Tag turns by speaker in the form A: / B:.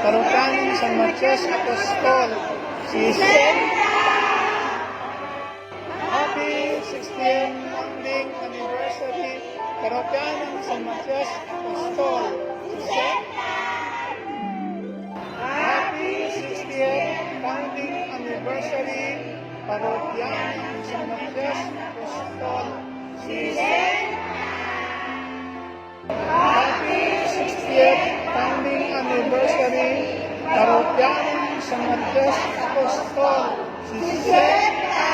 A: Parokya ng San Matias Apostol, Sisenta. Happy 60th founding anniversary, Parokya ng San Matias Apostol, Sisenta. Happy 60th founding anniversary, Parokya ng San Matias Apostol, Sisenta. Happy 60th founding anniversary, Parokya ng San Matias Apostol, Sisenta.